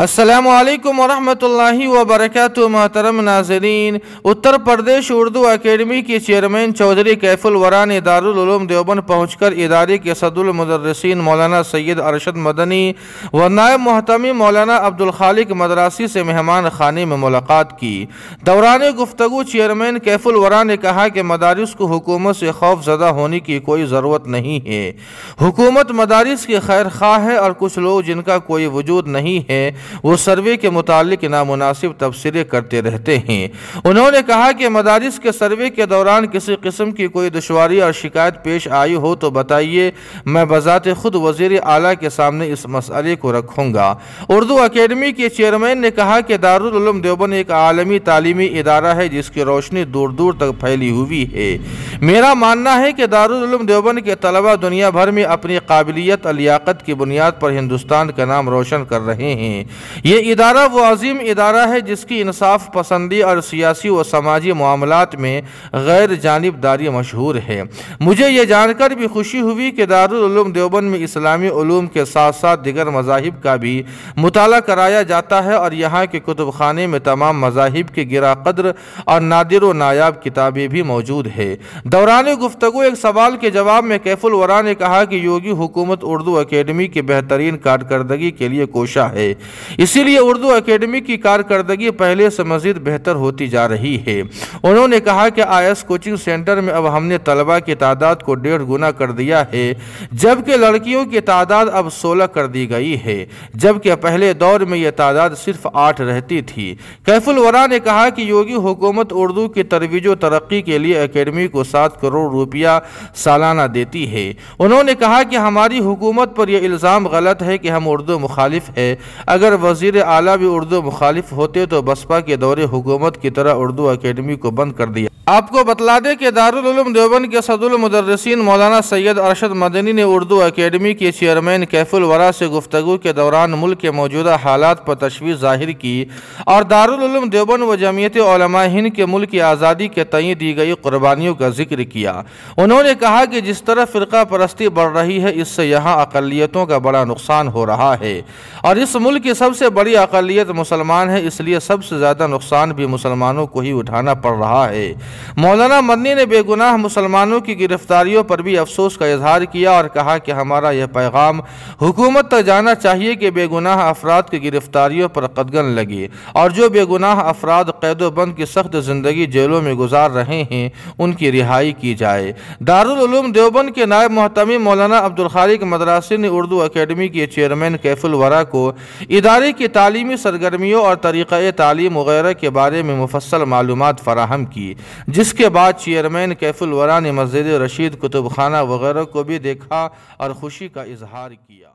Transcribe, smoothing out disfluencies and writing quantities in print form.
السلام علیکم ورحمۃ اللہ وبرکاتہ۔ محترم ناظرین، اتر پردیش اردو اکیڈمی کے چیئرمین چودھری کیف الورا نے دارالعلوم دیوبند پہنچ کر ادارے کے صدر المدرسین مولانا سید ارشد مدنی و نائب محتمی مولانا عبدالخالق مدراسی سے مہمان خانے میں ملاقات کی۔ دوران گفتگو چیئرمین کیف الورا نے کہا کہ مدارس کو حکومت سے خوف زدہ ہونے کی کوئی ضرورت نہیں ہے۔ حکومت مدارس کے خیر خواہ ہے اور کچھ لوگ جن کا کوئی وجود نہیں ہے وہ سروے کے متعلق نامناسب تبصرے کرتے رہتے ہیں۔ انہوں نے کہا کہ مدارس کے سروے کے دوران کسی قسم کی کوئی دشواری اور شکایت پیش آئی ہو تو بتائیے، میں بذات خود وزیر اعلیٰ کے سامنے اس مسئلے کو رکھوں گا۔ اردو اکیڈمی کے چیئرمین نے کہا کہ دارالعلوم دیوبند ایک عالمی تعلیمی ادارہ ہے جس کی روشنی دور دور تک پھیلی ہوئی ہے۔ میرا ماننا ہے کہ دارالعلوم دیوبند کے طلبہ دنیا بھر میں اپنی قابلیت اور لیاقت کی بنیاد پر ہندوستان کا نام روشن کر رہے ہیں۔ یہ ادارہ وہ عظیم ادارہ ہے جس کی انصاف پسندی اور سیاسی و سماجی معاملات میں غیر جانبداری مشہور ہے۔ مجھے یہ جان کر بھی خوشی ہوئی کہ دارالعلوم دیوبند میں اسلامی علوم کے ساتھ ساتھ دیگر مذاہب کا بھی مطالعہ کرایا جاتا ہے اور یہاں کے کتب خانے میں تمام مذاہب کے گراں قدر اور نادر و نایاب کتابیں بھی موجود ہے۔ دوران گفتگو ایک سوال کے جواب میں کیف الورا نے کہا کہ یوگی حکومت اردو اکیڈمی کی بہترین کارکردگی کے لیے کوشاں ہے، اسی لیے اردو اکیڈمی کی کارکردگی پہلے سے مزید بہتر ہوتی جا رہی ہے۔ انہوں نے کہا کہ آئی کوچنگ سینٹر میں اب ہم نے طلباء کی تعداد کو 1.5 گنا کر دیا ہے، جبکہ لڑکیوں کی تعداد اب 16 کر دی گئی ہے، جبکہ پہلے دور میں یہ تعداد صرف 8 رہتی تھی۔ کیف الورا نے کہا کہ یوگی حکومت اردو کی ترویج و ترقی کے لیے اکیڈمی کو 7 کروڑ روپیہ سالانہ دیتی ہے۔ انہوں نے کہا کہ ہماری حکومت پر یہ الزام غلط ہے کہ ہم اردو مخالف ہے۔ اگر وزیر اعلیٰ بھی اردو مخالف ہوتے تو بسپا کے دور حکومت کی طرح اردو اکیڈمی کو بند کر دیا۔ آپ کو بتلا دیں کہ دارالعلوم دیوبند کے صدر المدرسین مولانا سید ارشد مدنی نے اردو اکیڈمی کے چیئرمین کیف الورا سے گفتگو کے دوران ملک کے موجودہ حالات پر تشویش ظاہر کی اور دارالعلوم دیوبند و جمعیت علماء ہند کے ملک کی آزادی کے تئیں دی گئی قربانیوں کا ذکر کیا۔ انہوں نے کہا کہ جس طرح فرقہ پرستی بڑھ رہی ہے اس سے یہاں اقلیتوں کا بڑا نقصان ہو رہا ہے اور اس ملک کی سب سے بڑی اقلیت مسلمان ہے، اس لیے سب سے زیادہ نقصان بھی مسلمانوں کو ہی اٹھانا پڑ رہا ہے۔ مولانا مدنی نے بے گناہ مسلمانوں کی گرفتاریوں پر بھی افسوس کا اظہار کیا اور کہا کہ ہمارا یہ پیغام حکومت تک جانا چاہیے کہ بے گناہ افراد کی گرفتاریوں پر قدغن لگے اور جو بے گناہ افراد قید و بند کی سخت زندگی جیلوں میں گزار رہے ہیں ان کی رہائی کی جائے۔ دارالعلوم دیوبند کے نائب محتمی مولانا عبدالخالق مدراسی نے اردو اکیڈمی کے چیئرمین کیف الورا کو ادارے کی تعلیمی سرگرمیوں اور طریقہ تعلیم وغیرہ کے بارے میں مفصل معلومات فراہم کی، جس کے بعد چیئرمین کیف الورا نے مسجد رشید، کتب خانہ وغیرہ کو بھی دیکھا اور خوشی کا اظہار کیا۔